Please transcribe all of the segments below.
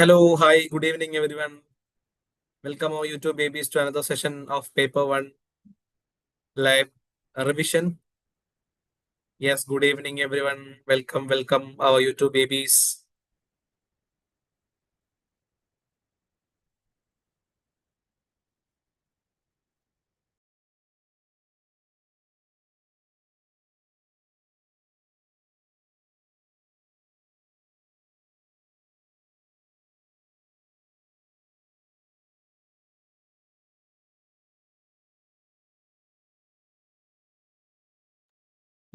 Hello, hi, good evening, everyone. Welcome, our YouTube babies, to another session of Paper One Live Revision. Yes, good evening, everyone. Welcome, our YouTube babies.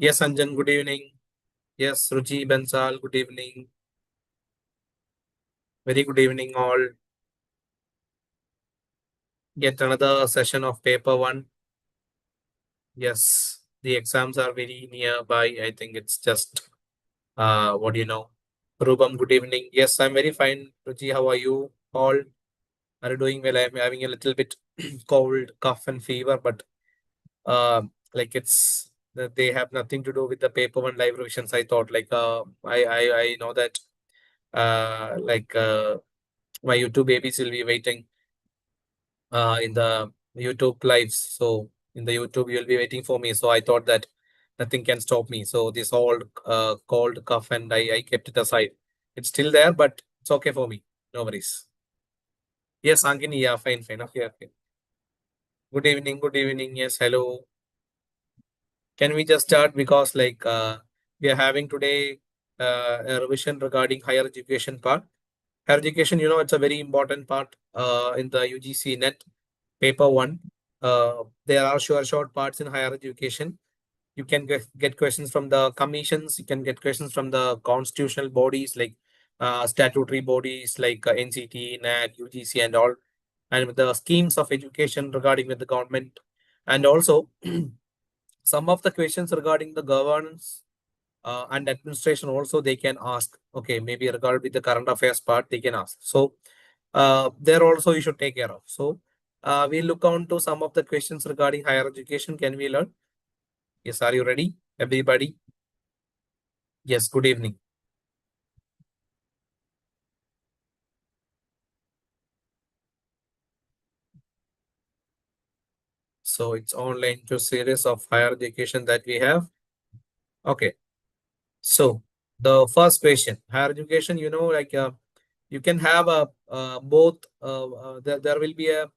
Yes, Anjan, good evening. Yes, Ruchi Bansal, good evening. Very good evening, all. Yet another session of Paper One. Yes, the exams are very nearby. I think it's just, what do you know? Rubam, good evening. Yes, I'm very fine. Ruchi, how are you all? Are you doing well? I'm having a little bit cold, cough, and fever, but like it's they have nothing to do with the paper one live revisions. I thought I know that like my YouTube babies will be waiting in the YouTube lives. So in the YouTube you'll be waiting for me. So I thought that nothing can stop me. So this old cold cough and I kept it aside. It's still there, but it's okay for me. No worries. Yes, Ankini, yeah, fine. Okay, okay. Good evening, good evening. Yes, hello. Can we just start because we are having today a revision regarding higher education part. Higher education, it's a very important part in the UGC net paper one. There are short parts in higher education. You can get questions from the commissions. You can get questions from the constitutional bodies like statutory bodies like NCT, NAT, UGC, and all, and with the schemes of education regarding with the government, and also some of the questions regarding the governance and administration also they can ask. Okay, maybe regarding with the current affairs part they can ask. So there also you should take care of. So we look on to some of the questions regarding higher education. Can we learn? Yes, are you ready, everybody? Yes, good evening. So it's online to series of higher education that we have. Okay, so the first question, higher education, you can have a both there will be a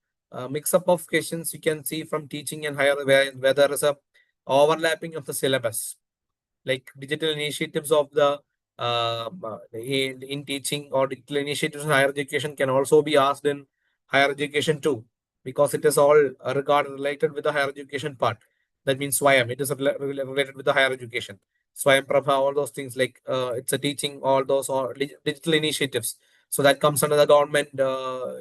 mix up of questions you can see from teaching and higher where there is a overlapping of the syllabus, like digital initiatives of the in teaching, or digital initiatives in higher education can also be asked in higher education too, because it is all regard related with the higher education part. That means Swayam, it is related with the higher education. Swayam Prabha, all those things, like it's a teaching, all those or digital initiatives. So that comes under the government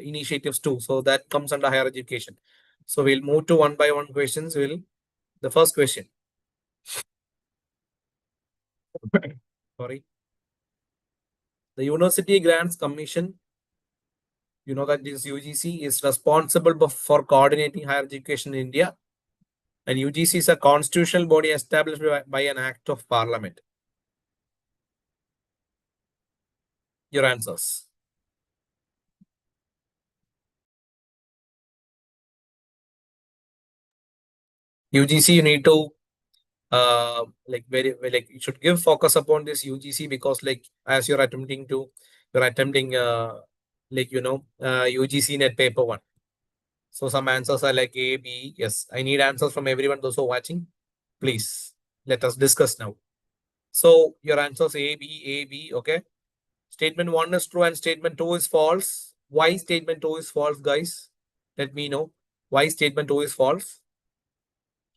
initiatives too. So that comes under higher education. So we'll move to one by one questions. The first question. Sorry. The University Grants Commission, you know that this UGC is responsible for coordinating higher education in India. And UGC is a constitutional body established by an act of parliament. Your answers. UGC, you need to you should give focus upon this UGC, because like as you're attempting UGC net paper one. So some answers are like A, B. Yes, I need answers from everyone. Those who are watching, please let us discuss now. So your answers A, B, A, B. Okay. Statement one is true and statement two is false. Why statement two is false, guys? Let me know why statement two is false.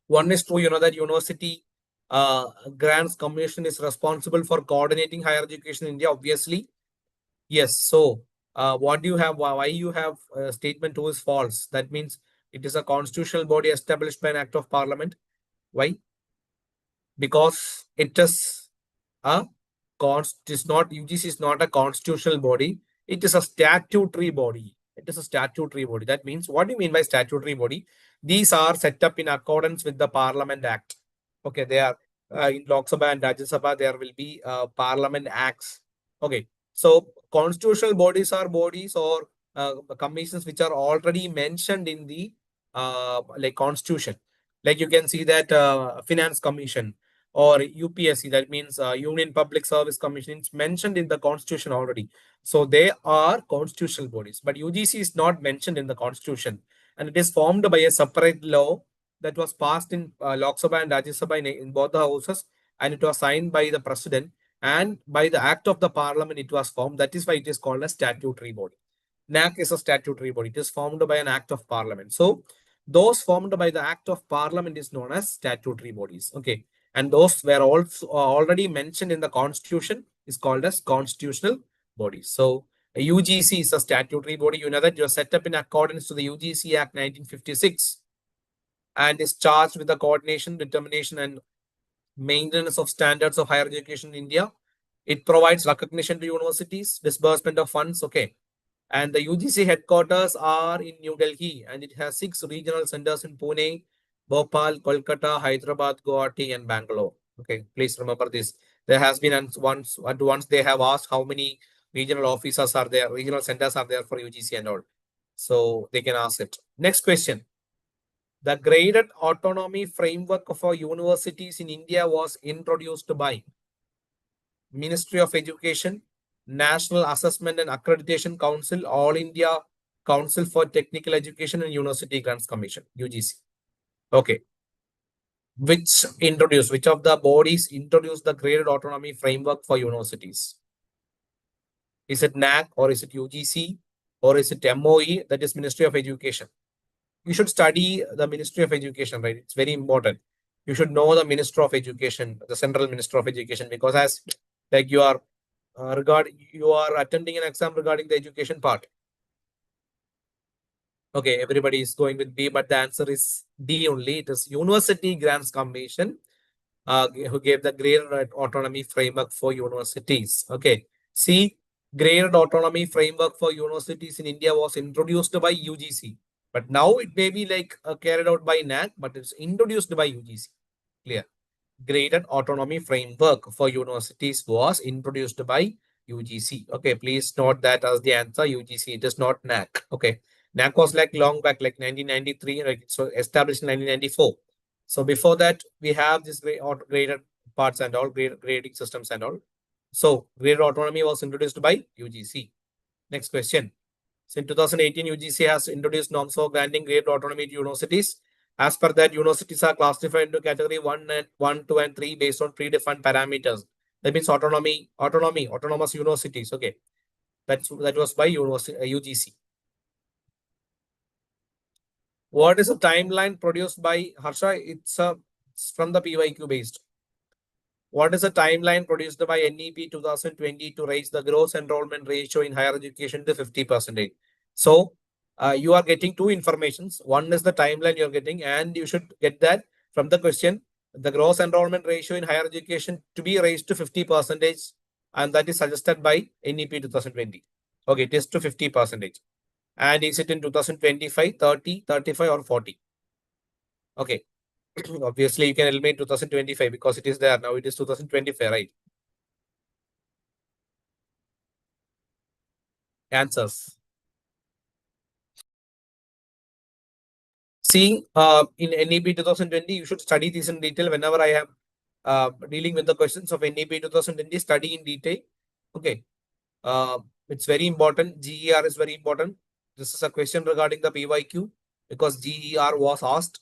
One is true, you know that University Grants Commission is responsible for coordinating higher education in India, obviously. Yes. So what do you have? Why you have statement two is false? That means it is a constitutional body established by an act of parliament. Why? Because it is a is not UGC is not a constitutional body. It is a statutory body. It is a statutory body. That means, what do you mean by statutory body? These are set up in accordance with the Parliament Act. Okay, they are in Lok Sabha and Rajya Sabha. There will be Parliament Acts. Okay, So constitutional bodies are bodies or commissions which are already mentioned in the like constitution. Like you can see that Finance Commission or UPSC, that means Union Public Service Commission, it's mentioned in the constitution already. So they are constitutional bodies, but UGC is not mentioned in the constitution, and it is formed by a separate law that was passed in Lok Sabha and Rajya Sabha in both the houses, and it was signed by the president, and by the act of the parliament it was formed. That is why it is called a statutory body. NAC is a statutory body. It is formed by an act of parliament. So those formed by the act of parliament is known as statutory bodies. Okay. And those were also already mentioned in the constitution is called as constitutional bodies. So a UGC is a statutory body. You know that you're set up in accordance to the UGC Act 1956 and is charged with the coordination, determination, and maintenance of standards of higher education in India. It provides recognition to universities, disbursement of funds. Okay. And the UGC headquarters are in New Delhi, and it has 6 regional centers in Pune, Bhopal, Kolkata, Hyderabad, Guwahati, and Bangalore. Okay, please remember this. There has been once they have asked how many regional offices are there, regional centers are there for UGC and all. So they can ask it. Next question. The graded autonomy framework for universities in India was introduced by Ministry of Education, National Assessment and Accreditation Council, All India Council for Technical Education and University Grants Commission, UGC. Okay. Which of the bodies introduced the graded autonomy framework for universities? Is it NAC or is it UGC or is it MOE, that is Ministry of Education? You should study the Ministry of Education, right? It's very important. You should know the Minister of Education, the Central Minister of Education, because as like you are attending an exam regarding the education part. Okay, everybody is going with B, but the answer is D only. It is University Grants Commission who gave the graded autonomy framework for universities. Okay, see, graded autonomy framework for universities in India was introduced by UGC, but now it may be like carried out by NAC, but it's introduced by UGC. Clear? Graded autonomy framework for universities was introduced by UGC. Okay, please note that as the answer, UGC. It is not NAC. Okay, NAC was like long back, like 1993, like so established in 1994. So before that, we have this graded parts and all, grading systems and all. So graded autonomy was introduced by UGC. Next question. So in 2018, UGC has introduced norms for granting graded autonomy to universities. As per that, universities are classified into category 1, 2, and 3 based on predefined parameters. That means autonomous universities. Okay. That was by UGC. What is the timeline produced by Harsha? It's from the PYQ based. What is the timeline produced by NEP 2020 to raise the gross enrollment ratio in higher education to 50%? So you are getting two informations. One is the timeline you're getting, and you should get that from the question. The gross enrollment ratio in higher education to be raised to 50%, and that is suggested by NEP 2020. Okay, it is to 50%. And is it in 2025, 30, 35, or 40? Okay. Obviously, you can eliminate 2025 because it is there. Now it is 2025, right? Answers. See, in NEP 2020, you should study this in detail. Whenever I am dealing with the questions of NEP 2020, study in detail. Okay. It's very important. GER is very important. This is a question regarding the PYQ because GER was asked.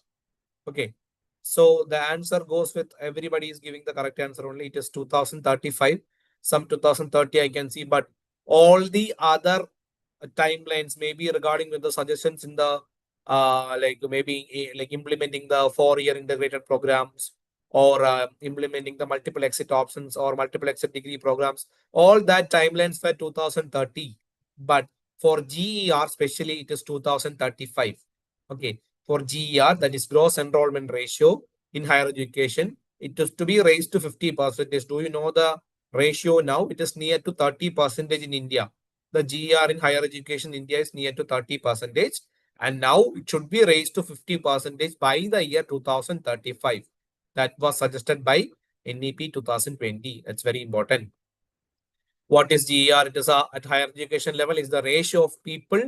Okay. So the answer goes with everybody is giving the correct answer only. It is 2035. Some 2030 I can see, but all the other timelines maybe regarding with the suggestions in the like maybe like implementing the 4-year integrated programs or implementing the multiple exit options or multiple exit degree programs. All that timelines for 2030. But for GER, especially, it is 2035. Okay. For GER, that is gross enrollment ratio in higher education, it is to be raised to 50%. Do you know the ratio now? It is near to 30% in India. The GER in higher education in India is near to 30%. And now it should be raised to 50% by the year 2035. That was suggested by NEP 2020. That's very important. What is GER? It is at higher education level is the ratio of people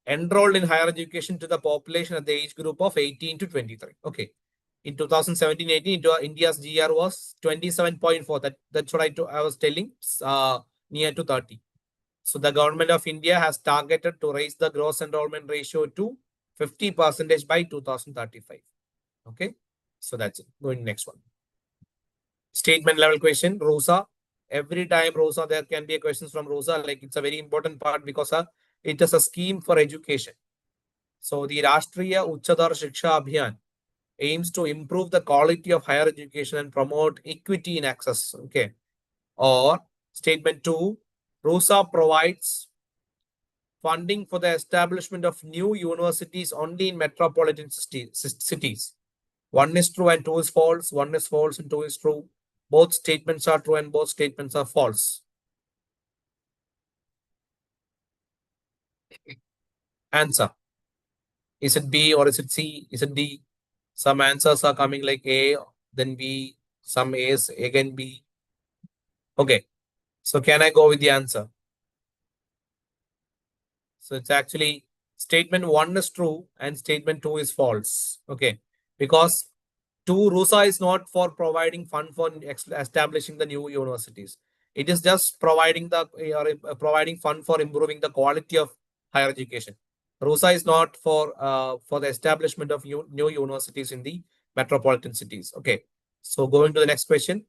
enrolled in higher education to the population at the age group of 18 to 23. Okay. In 2017-18, India's GER was 27.4. That's what I was telling, near to 30. So the government of India has targeted to raise the gross enrollment ratio to 50% by 2035. Okay. So that's it. Going next one. Statement level question, Rosa. Every time, Rosa, there can be a questions from Rosa. Like it's a very important part because it is a scheme for education. So the Rashtriya Uchchadar Shiksha Abhiyan aims to improve the quality of higher education and promote equity in access. Okay. Or statement 2, Rosa provides funding for the establishment of new universities only in metropolitan cities. One is true and two is false. One is false and two is true. Both statements are true and both statements are false. Answer. Is it B or is it C? Is it D? Some answers are coming like A, then B, some A's, again B. Okay. So can I go with the answer? So it's actually statement 1 is true and statement 2 is false. Okay. Because 2, RUSA is not for providing fund for establishing the new universities. It is just providing providing fund for improving the quality of higher education. RUSA is not for the establishment of new universities in the metropolitan cities. Okay. So going to the next question.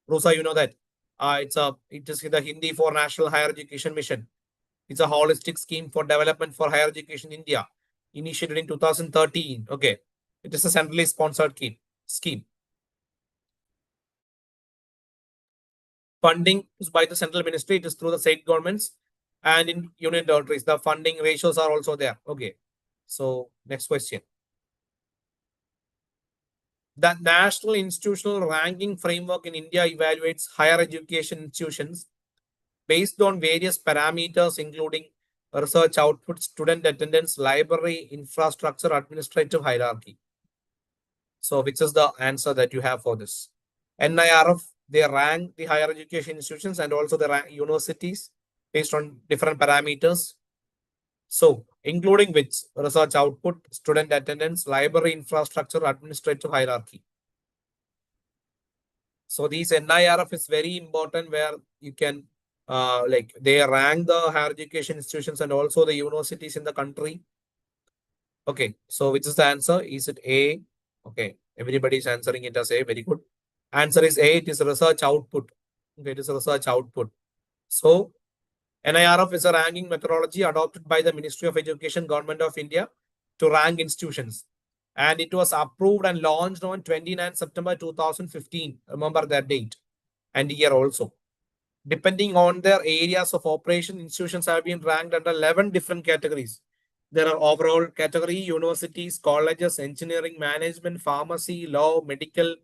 RUSA, you know that it is the Hindi for National Higher Education Mission. It's a holistic scheme for development for higher education in India, initiated in 2013. Okay. It is a centrally sponsored scheme. Funding is by the central ministry. It is through the state governments and in union territories. The funding ratios are also there. Okay. So next question. The National Institutional Ranking Framework in India evaluates higher education institutions based on various parameters, including research output, student attendance, library, infrastructure, administrative hierarchy. So which is the answer that you have for this? NIRF, they rank the higher education institutions and also the universities based on different parameters. So including which? Research output, student attendance, library infrastructure, administrative hierarchy. So these NIRF is very important where you can they rank the higher education institutions and also the universities in the country. Okay, so which is the answer? Is it A? Okay, everybody is answering it as A. Very good. Answer is A. It is research output. Okay, it is research output. So NIRF is a ranking methodology adopted by the Ministry of Education, Government of India to rank institutions. And it was approved and launched on 29 September 2015. Remember that date and year also. Depending on their areas of operation, institutions have been ranked under 11 different categories. There are overall category, universities, colleges, engineering, management, pharmacy, law, medical,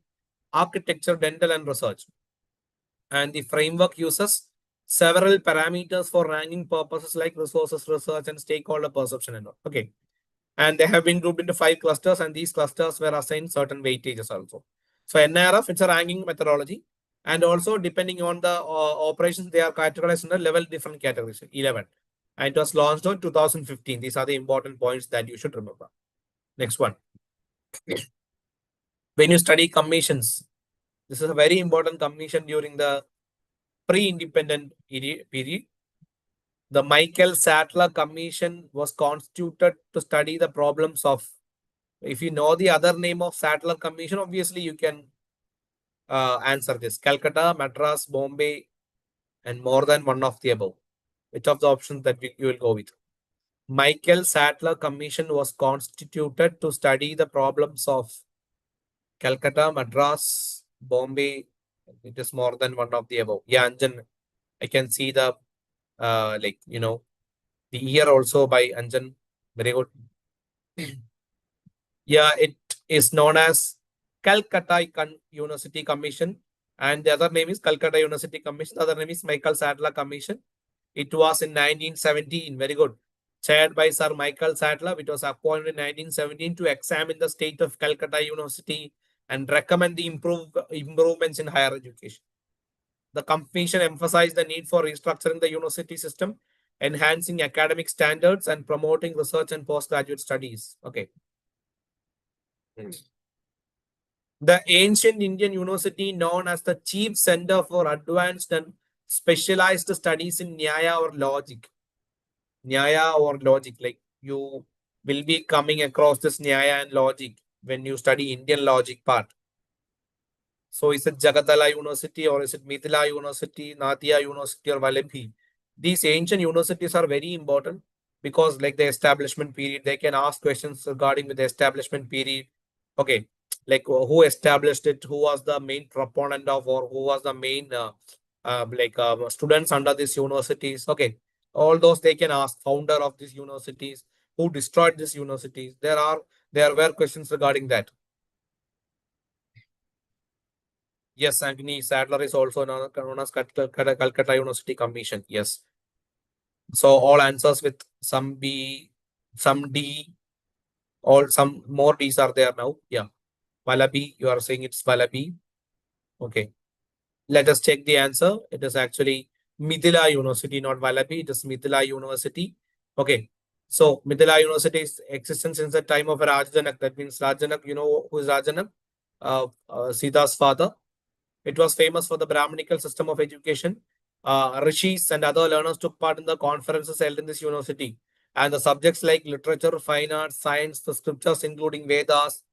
architecture, dental, and research. And the framework uses several parameters for ranking purposes like resources, research, and stakeholder perception and all. Okay. And they have been grouped into 5 clusters, and these clusters were assigned certain weightages also. So NIRF, it's a ranking methodology. And also, depending on the operations, they are categorized under level different categories, 11. And it was launched on 2015. These are the important points that you should remember. Next one. When you study commissions, this is a very important commission during the pre-independent period. The Michael Sadler Commission was constituted to study the problems of, if you know the other name of Sadler Commission, obviously you can answer this. Calcutta, Madras, Bombay, and more than one of the above. Which of the options that you will go with? Michael Sadler Commission was constituted to study the problems of Calcutta, Madras, Bombay. It is more than one of the above. Yeah, Anjan, I can see the the year also by Anjan. Very good. Yeah, it is known as Calcutta University Commission, and the other name is Calcutta University Commission. The other name is Michael Sadler Commission. It was in 1917. Very good. Chaired by Sir Michael Sadler. It was appointed in 1917 to examine the state of Calcutta University and recommend the improvements in higher education. The commission emphasized the need for restructuring the university system, enhancing academic standards, and promoting research and postgraduate studies. Okay. The ancient Indian university, known as the chief center for advanced and specialized studies in Nyaya or logic. Nyaya or logic, like you will be coming across this Nyaya and logic when you study Indian logic part. So is it Jagatala University or is it Mithila University, Nadia University or Vallabhi? These ancient universities are very important because like the establishment period, they can ask questions regarding with the establishment period. Okay, like who established it, who was the main proponent of, or who was the main students under these universities. Okay, all those they can ask. Founder of these universities, who destroyed these universities. There were questions regarding that. Yes, Agni Sadler is also known as Calcutta University Commission. Yes. So all answers with some B, some D, all some more D's are there now. Yeah. Wallaby, you are saying it's Wallaby. Okay. Let us check the answer. It is actually Mithila University, not Wallaby. It is Mithila University. Okay. So Mithila University's existence since the time of Rajanak. That means Rajanak, you know who is Rajanak? Sita's father. It was famous for the Brahminical system of education. Rishis and other learners took part in the conferences held in this university. And the subjects like literature, fine arts, science, the scriptures, including Vedas,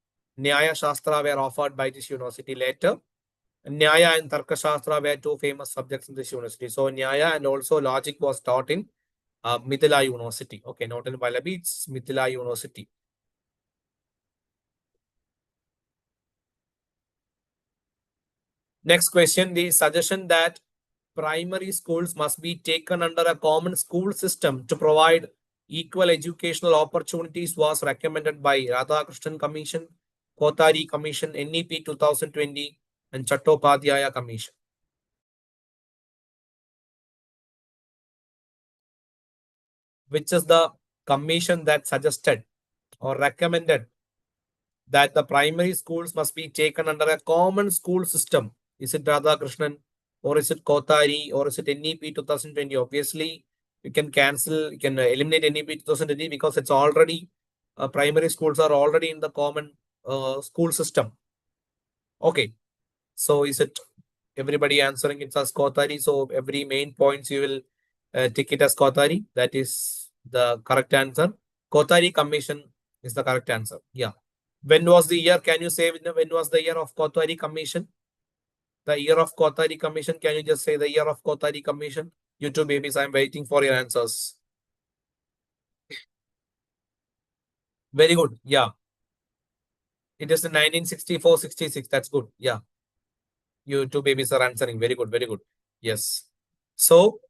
Nyaya Shastra, were offered by this university. Later, Nyaya and Tarka Shastra were two famous subjects in this university. So, Nyaya and also logic was taught in Mithila University. Okay, not in Vallabhi, it's Mithila University. Next question, the suggestion that primary schools must be taken under a common school system to provide equal educational opportunities was recommended by Radhakrishnan Commission, Kothari Commission, NEP 2020, and Chattopadhyaya Commission. Which is the commission that suggested or recommended that the primary schools must be taken under a common school system? Is it Radhakrishnan or is it Kothari or is it NEP 2020? Obviously, you can cancel, you can eliminate NEP 2020 because it's already, primary schools are already in the common school system. Okay. So is it everybody answering it as Kothari? So every main points you will tick it as Kothari. That is the correct answer. Kothari Commission is the correct answer. Yeah. When was the year? Can you say when was the year of Kothari Commission? The year of Kothari Commission. Can you just say the year of Kothari Commission? You two babies, I'm waiting for your answers. Very good. Yeah. It is the 1964-66. That's good. Yeah. You two babies are answering. Very good. Very good. Yes. So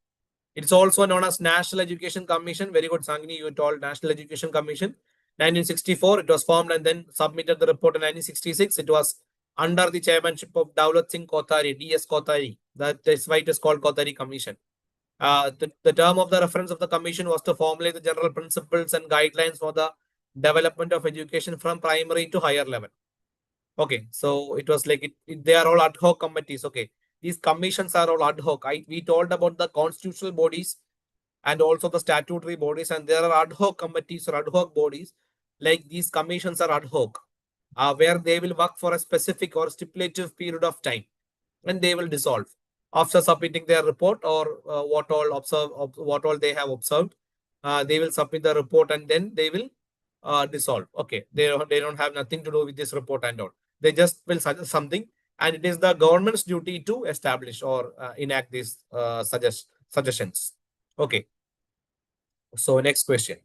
it's also known as National Education Commission. Very good, Sangini. You told National Education Commission. 1964, it was formed and then submitted the report in 1966. It was under the chairmanship of Daulat Singh Kothari, DS Kothari. That's why it is called Kothari Commission. The term of the reference of the commission was to formulate the general principles and guidelines for the development of education from primary to higher level. Okay, so it was like they are all ad hoc committees. Okay, these commissions are all ad hoc. We told about the constitutional bodies and also the statutory bodies, and there are ad hoc committees or ad hoc bodies. Like these commissions are ad hoc, where they will work for a specific or stipulative period of time, and they will dissolve after submitting their report or what all they have observed. They will submit the report and then they will dissolve. Okay, they don't have nothing to do with this report and all. They just will suggest something, and it is the government's duty to establish or enact these suggestions. Okay. So next question.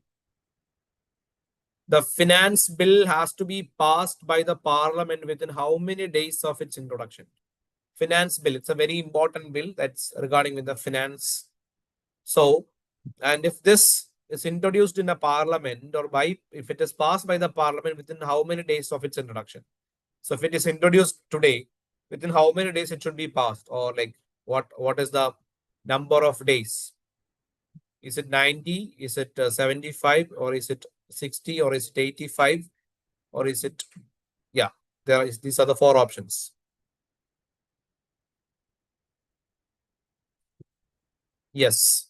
The finance bill has to be passed by the parliament within how many days of its introduction? Finance bill. It's a very important bill that's regarding with the finance. So, and if this is introduced in a parliament or if it is passed by the parliament within how many days of its introduction? So if it is introduced today, within how many days it should be passed, or like what is the number of days? Is it 90? Is it 75? Or is it 60? Or is it 85? Or is it, yeah, these are the four options. Yes.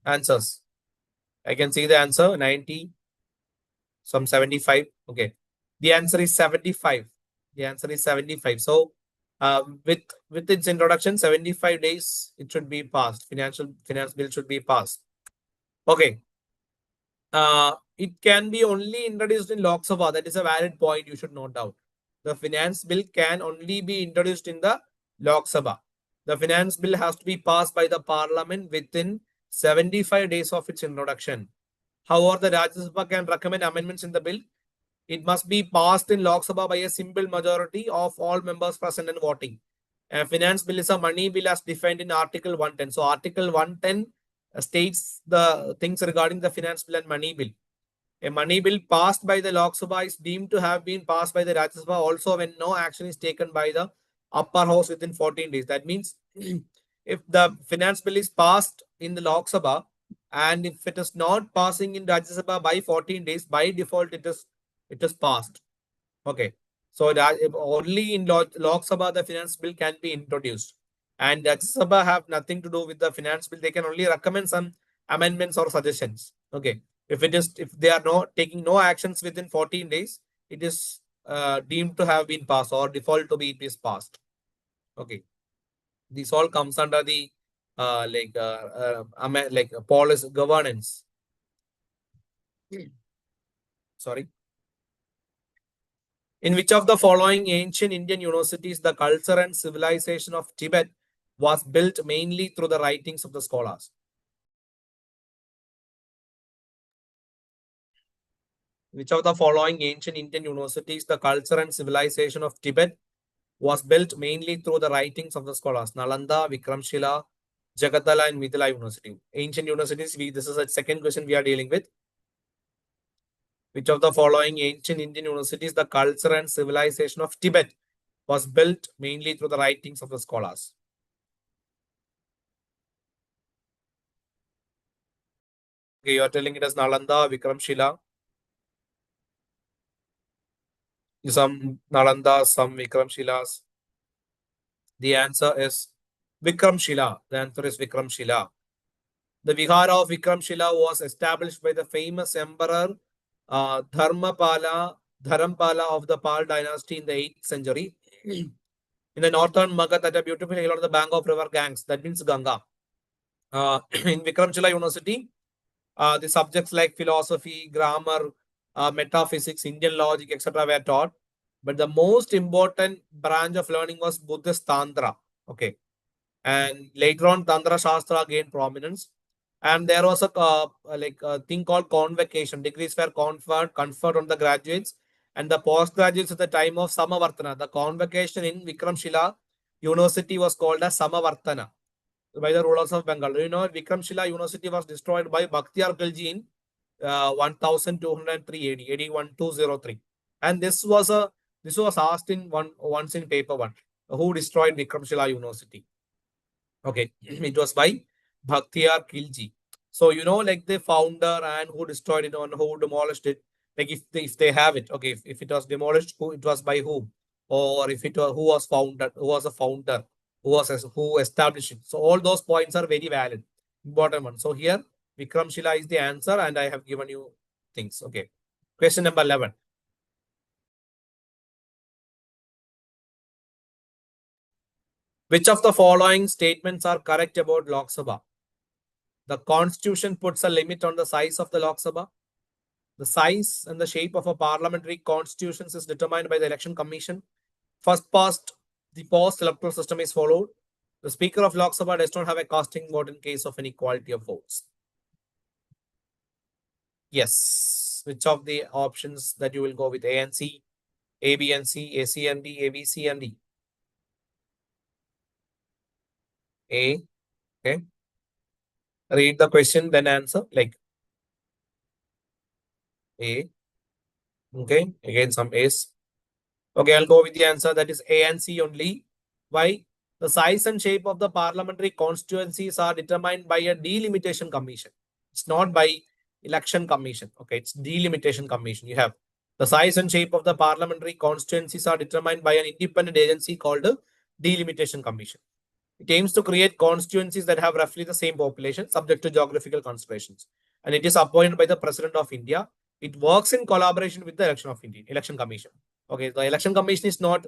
Answers. I can see the answer 90, some 75. Okay. The answer is 75. The answer is 75. So with its introduction, 75 days it should be passed. Finance bill should be passed. Okay. It can be only introduced in Lok Sabha. That is a valid point you should note down. The finance bill can only be introduced in the Lok Sabha. The finance bill has to be passed by the parliament within 75 days of its introduction. However, the Rajya Sabha can recommend amendments in the bill. It must be passed in Lok Sabha by a simple majority of all members present and voting. A finance bill is a money bill as defined in Article 110. So Article 110 states the things regarding the finance bill and money bill. A money bill passed by the Lok Sabha is deemed to have been passed by the Rajya Sabha also when no action is taken by the upper house within 14 days. That means if the finance bill is passed in the Lok Sabha and if it is not passing in Rajya Sabha by 14 days, by default it is passed. Okay. So that only in Lok Sabha the finance bill can be introduced. And Rajya Sabha have nothing to do with the finance bill. They can only recommend some amendments or suggestions. Okay. If they are not taking no actions within 14 days, it is deemed to have been passed or default to be it is passed. Okay. This all comes under the policy governance. Sorry. In which of the following ancient Indian universities the culture and civilization of Tibet was built mainly through the writings of the scholars? Which of the following ancient Indian universities the culture and civilization of Tibet was built mainly through the writings of the scholars? Nalanda, Vikramshila, Jagatala, and Mithila University. Ancient universities, this is a second question we are dealing with. Which of the following ancient Indian universities the culture and civilization of Tibet was built mainly through the writings of the scholars? Okay, you are telling it as Nalanda, Vikramshila. Some Nalanda, some Vikramshilas. The answer is Vikramshila. The answer is Vikramshila. The Vihara of Vikramshila was established by the famous emperor Dharampala of the Pal dynasty in the 8th century. In the northern Magadha, at a beautiful hill on the bank of river Ganges, that means Ganga. In Vikramshila University, the subjects like philosophy, grammar, metaphysics, Indian logic, etc. were taught. But the most important branch of learning was Buddhist Tantra. Okay. And later on, Tantra Shastra gained prominence. And there was a thing called convocation. Degrees were conferred on the graduates and the postgraduates at the time of Samavartana. The convocation in Vikramshila University was called as Samavartana by the rulers of Bengal. You know, Vikramshila University was destroyed by Bhaktiar Khilji in 1203 AD, AD 1203. And this was asked in once in paper one. Who destroyed Vikramshila University? Okay, it was by Bhaktiar Khilji. So like the founder and who destroyed it and who demolished it. Like if they have it, okay, if it was demolished, who it was by whom, or if it was who was a founder, who established it. So all those points are very valid, important one. So here Vikramshila is the answer, and I have given you things. Okay, question number 11. Which of the following statements are correct about Lok Sabha? The constitution puts a limit on the size of the Lok Sabha. The size and the shape of a parliamentary constitution is determined by the election commission. First past the post electoral system is followed. The speaker of Lok Sabha does not have a casting vote in case of inequality of votes. Yes. Which of the options that you will go with? A and C, A, B and C, A, C and D, A, B, C and D? A. Okay. Read the question, then answer. Like A. Okay. Again, some A's. Okay, I'll go with the answer. That is A and C only. Why? The size and shape of the parliamentary constituencies are determined by a delimitation commission. It's not by election commission. Okay, it's delimitation commission. You have the size and shape of the parliamentary constituencies are determined by an independent agency called the delimitation commission. It aims to create constituencies that have roughly the same population, subject to geographical considerations. And it is appointed by the President of India. It works in collaboration with the Election Commission. Okay, the Election Commission is not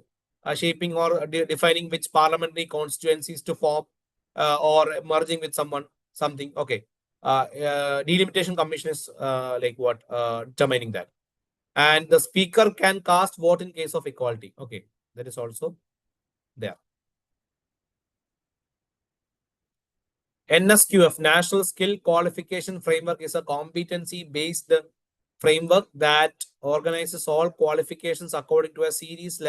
shaping or defining which parliamentary constituencies to form or merging with something. Okay, delimitation commission is determining that. And the speaker can cast vote in case of equality. Okay, that is also there. NSQF, National Skill Qualification Framework, is a competency-based framework that organizes all qualifications according to a series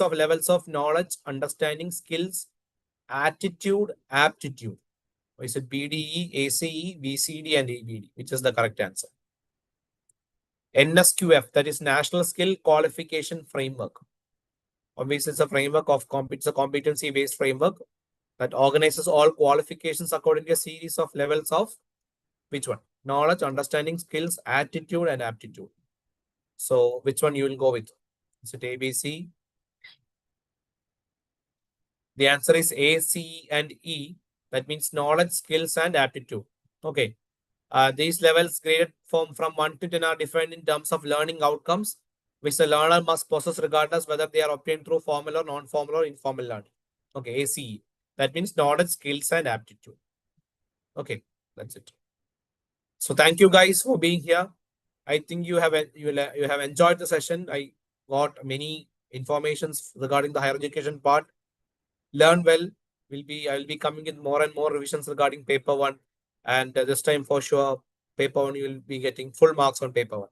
of levels of knowledge, understanding, skills, attitude, aptitude. Is it BDE, ACE, BCD, and EBD? Which is the correct answer? NSQF, that is National Skill Qualification Framework. Obviously, it's a framework of it's a competency-based framework that organizes all qualifications according to a series of levels of which one? Knowledge, understanding, skills, attitude, and aptitude. So, which one you will go with? Is it ABC? The answer is A, C, and E. That means knowledge, skills, and aptitude. Okay. These levels graded from 1 to 10 are defined in terms of learning outcomes, which the learner must possess regardless whether they are obtained through formal or non-formal or informal learning. Okay, ACE. That means knowledge, skills, and aptitude. Okay, that's it. So thank you guys for being here. I think you have enjoyed the session. I got many informations regarding the higher education part. Learn well. I will be coming with more and more revisions regarding paper 1. And this time for sure, paper 1 you will be getting full marks on paper 1.